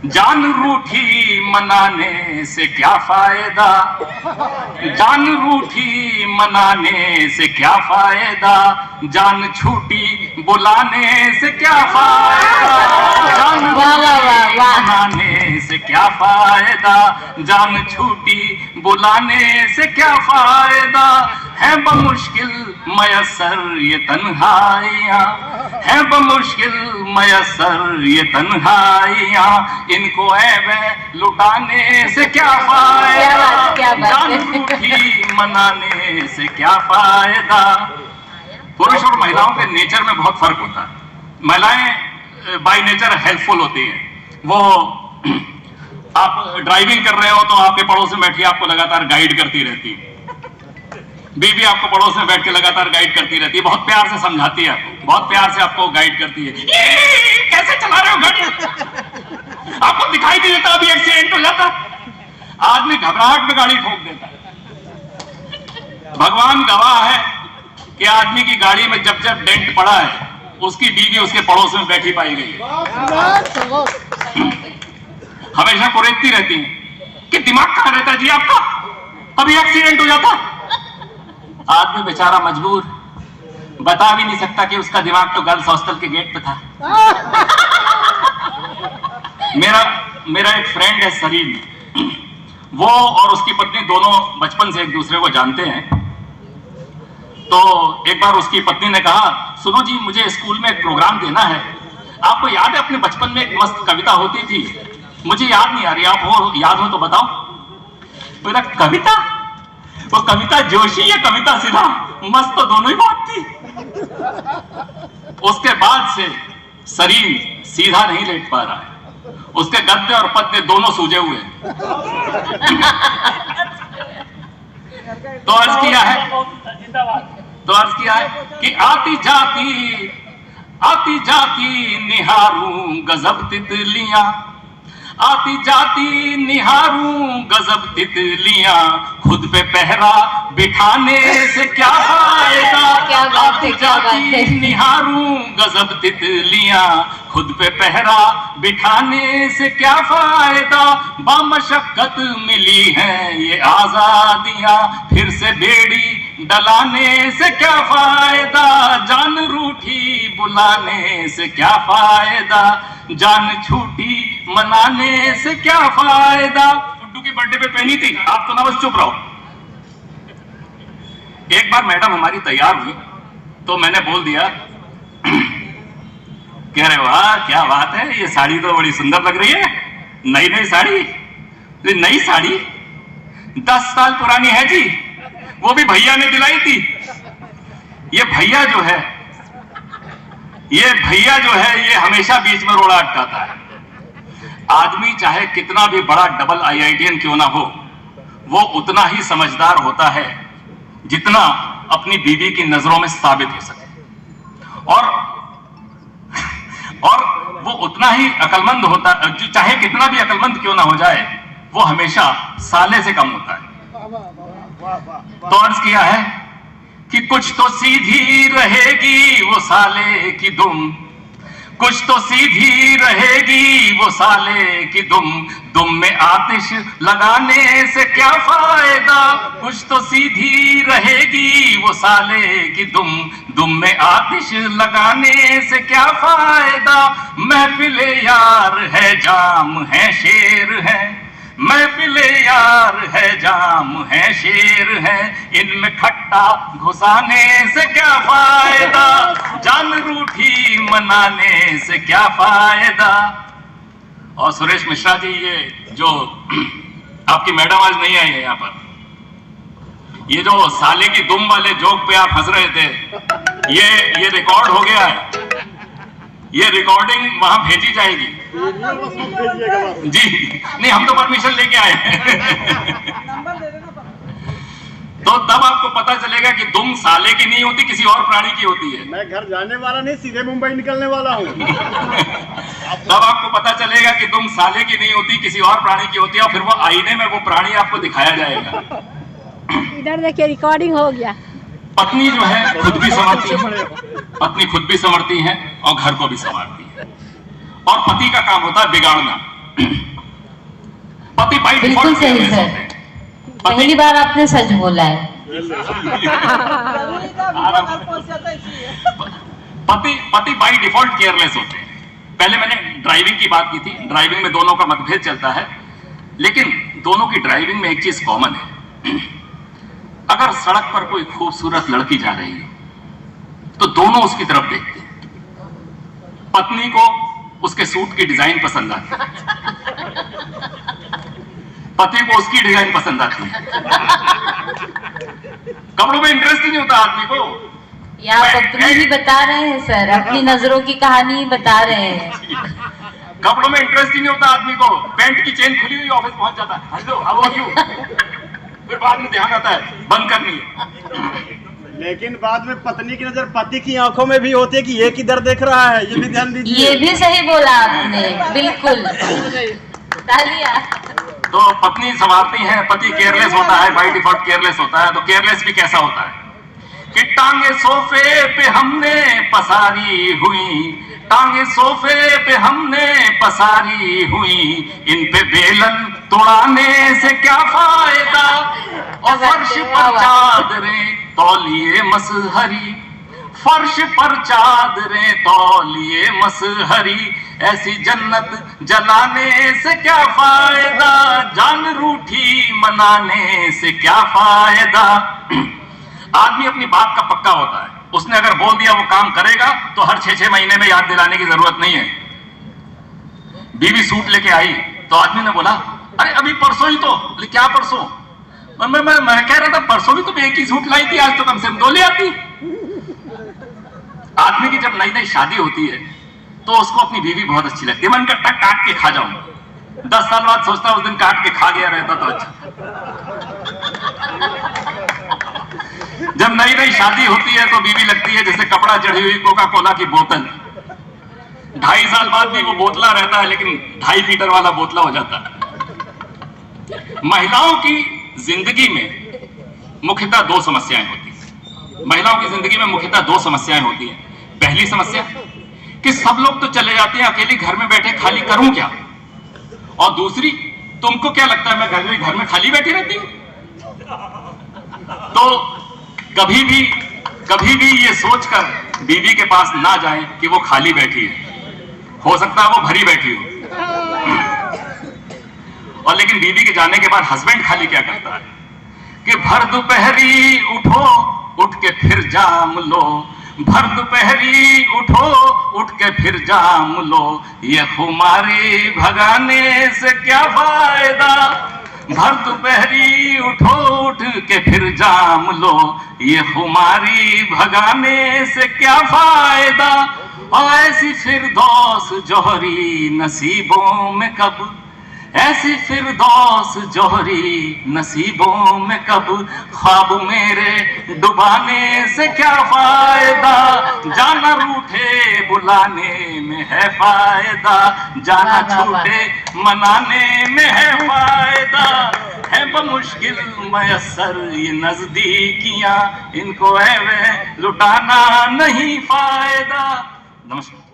जान रूठी मनाने से क्या फायदा, जान रूठी मनाने से क्या फायदा, जान छूटी बुलाने से क्या फायदा, जान रूठी मनाने से क्या फायदा, जान छूटी बुलाने से क्या फायदा। है बमुश्किल मयसर ये तन्हाइयाँ, है बमुश्किल मयसर ये तन्हाइयाँ, इनको ऐब लुटाने से क्या फायदा, जान रूठी मनाने से क्या फायदा। पुरुष और महिलाओं के नेचर में बहुत फर्क होता है। महिलाएं बाय नेचर हेल्पफुल होती हैं। वो आप ड्राइविंग कर रहे हो तो आपके पड़ोस में बैठी आपको लगातार गाइड करती रहती है। बीवी आपको पड़ोस में बैठ के लगातार गाइड करती रहती है, बहुत प्यार से समझाती है आपको, बहुत प्यार से आपको गाइड करती है। कैसे चला रहे हो गाड़ी, आपको दिखाई नहीं देता अभी एक्सीडेंट हो जाता। आदमी घबराहट में गाड़ी ठोक देता है। भगवान गवाह है कि आदमी की गाड़ी में जब जब डेंट पड़ा है उसकी बीवी उसके पड़ोस में बैठी पाई गई है। हमेशा कुरेदती रहती है कि दिमाग कहां रहता है जी आपका, अभी एक्सीडेंट हो जाता। आदमी बेचारा मजबूर, बता भी नहीं सकता कि उसका दिमाग तो गर्ल्स हॉस्टल के गेट पे था। मेरा एक फ्रेंड है सरीन, वो और उसकी पत्नी दोनों बचपन से एक दूसरे को जानते हैं। तो एक बार उसकी पत्नी ने कहा, सुनो जी मुझे स्कूल में एक प्रोग्राम देना है, आपको याद है अपने बचपन में एक मस्त कविता होती थी, मुझे याद नहीं आ रही, आप हो याद हो तो बताओ। मेरा कविता, वो कविता जोशी या कविता सिन्हा, मस्त तो दोनों ही बात थी। उसके बाद से सरीन सीधा नहीं लेट पा रहा है, उसके गद्दे और पत्ते दोनों सूजे हुए। तो अर्ज किया है कि आती जाती निहारूं गजब तितलियां, आती जाती निहारूं गजब तितलियां, खुद पे पहरा बिठाने से क्या फायदा, आती जाती निहारूं गजब तितलियां, खुद पे पहरा बिठाने से क्या फायदा। बामशक्कत मिली हैं ये आजादियां, फिर से बेड़ी डलाने से क्या फायदा, जान रूठी बुलाने से क्या फायदा, जान छूटी मनाने से क्या फायदा। गुड्डू की बर्थडे पे पहनी थी, आप तो ना बस चुप रहो। एक बार मैडम हमारी तैयार हुई तो मैंने बोल दिया, कह रहे वाह क्या बात है, ये साड़ी तो बड़ी सुंदर लग रही है, नई साड़ी। नई साड़ी 10 साल पुरानी है जी, वो भी भैया ने दिलाई थी। ये भैया जो है ये हमेशा बीच में रोड़ा अटकाता है। आदमी चाहे कितना भी बड़ा डबल IITN क्यों ना हो, वो उतना ही समझदार होता है जितना अपनी बीवी की नजरों में साबित हो सके, और वो उतना ही अकलमंद होता, चाहे कितना भी अकलमंद क्यों ना हो जाए, वो हमेशा साले से कम होता है। तो अर्ज किया है कि कुछ तो सीधी रहेगी वो साले की दुम, कुछ तो सीधी रहेगी वो साले की दुम में आतिश लगाने से क्या फायदा, कुछ तो सीधी रहेगी वो साले की दुम में आतिश लगाने से क्या फायदा। महफिले यार है जाम है शेर है, महफिले यार है जाम है शेर है, इनमें खट्टा घुसाने से क्या फायदा, जान रूठी मनाने से क्या फायदा। और सुरेश मिश्रा जी, ये जो आपकी मैडम आज नहीं आई है यहाँ पर, ये जो साले की दुम वाले जोक पे आप हंस रहे थे, ये रिकॉर्ड हो गया है, ये रिकॉर्डिंग वहां भेजी जाएगी जी। नहीं, हम तो परमिशन लेके आए हैं। तो तब आपको पता चलेगा कि दुम साले की नहीं होती, किसी और प्राणी की होती है। मैं घर जाने वाला नहीं, सीधे मुंबई निकलने वाला हूँ। तब आपको पता चलेगा कि दुम साले की नहीं होती, किसी और प्राणी की होती है, और फिर वो आईने में वो प्राणी आपको दिखाया जाएगा। इधर देखिए रिकॉर्डिंग हो गया। पत्नी जो है खुद भी संवरती है, पत्नी खुद भी संवरती है और घर को भी संवारती है, और पति का काम होता है बिगाड़ना। पति बाई बिल्कुल डिफॉल्ट सही केयरलेस सर, होते हैं। पहली बार आपने सच बोला है। पति बाई डिफॉल्ट केयरलेस होते हैं। पहले मैंने ड्राइविंग की बात की थी। ड्राइविंग में दोनों का मतभेद चलता है, लेकिन दोनों की ड्राइविंग में एक चीज कॉमन है। अगर सड़क पर कोई खूबसूरत लड़की जा रही है तो दोनों उसकी तरफ देखते हैं। पत्नी को उसके सूट की डिजाइन पसंद आती है, पति को उसकी डिजाइन पसंद आती है। कपड़ों में इंटरेस्ट ही नहीं होता आदमी को। ये आप अपनी ही बता रहे हैं सर, अपनी नजरों की कहानी ही बता रहे हैं। कपड़ों में इंटरेस्ट ही नहीं होता आदमी को। पैंट की चेन खुली हुई ऑफिस पहुंच जाता है, हेलो हाउ आर यू, फिर बाद में ध्यान आता है बंद करनी है। लेकिन बाद में पत्नी की नजर पति की आंखों में भी होती है कि ये किधर देख रहा है, ये भी ध्यान दीजिए। ये भी सही बोला आपने, बिल्कुल तालियां। तो पत्नी संवारती है, पति केयरलेस होता है, बाय डिफॉल्ट केयरलेस होता है। तो केयरलेस भी कैसा होता है कि टांगे सोफे पे हमने पसारी हुई, टांगे सोफे पे हमने पसारी हुई, इन पे बेलन तोड़ाने से क्या फायदा, और फर्श पर चादरें तौलिए मसहरी, फर्श पर चादरें तौलिए मसहरी, ऐसी जन्नत जलाने से क्या फायदा, जान रूठी मनाने से क्या फायदा। आदमी अपनी बात का पक्का होता है। उसने अगर बोल दिया वो काम करेगा तो हर 6-6 महीने में याद दिलाने की जरूरत नहीं है। बीवी सूट लेके आई तो आदमी ने बोला अरे अभी परसों ही तो। क्या परसों? मैं कह रहा था परसों भी तुम एक ही सूट लाई थी, आज तो कम से कम 2 ले आती। आदमी की जब नई नई शादी होती है तो उसको अपनी बीवी बहुत अच्छी लगती है। मन करता काट के खा जाऊं। 10 साल बाद सोचता उस दिन काट के खा गया रहता तो अच्छा। जब नई नई शादी होती है तो बीवी लगती है जैसे कपड़ा चढ़ी हुई कोका कोला की बोतल। 2.5 साल बाद भी वो बोतला रहता है, लेकिन 2.5 लीटर वाला बोतला हो जाता है। महिलाओं की जिंदगी में मुख्यतः 2 समस्याएं होती हैं। महिलाओं की जिंदगी में मुख्यतः 2 समस्याएं होती हैं। पहली समस्या कि सब लोग तो चले जाते हैं, अकेली घर में बैठे खाली करूं क्या। और दूसरी, तुमको क्या लगता है मैं घर में खाली बैठी रहती हूं। तो कभी भी ये सोचकर बीवी के पास ना जाएं कि वो खाली बैठी है। हो सकता है वो भरी बैठी हो। और लेकिन बीवी के जाने के बाद हस्बैंड खाली क्या करता है कि भर दोपहरी उठो उठ के फिर जाम लो, भर दोपहरी उठो उठ के फिर जाम लो, ये खुमारी भगाने से क्या फायदा, भर दोपहरी उठो उठ के फिर जाम लो, ये खुमारी भगाने से क्या फायदा। और ऐसी फिरदौस जोहरी नसीबों में कब, ऐसी फिरदौस जोहरी नसीबों में कब, ख्वाब मेरे डुबाने से क्या फायदा, जाना रूठे बुलाने में है फायदा, जाना छूटे मनाने में है फायदा, है बमुश्किल मयसर ये नजदीकियां, इनको ऐवे लुटाना नहीं फायदा। नमस्कार।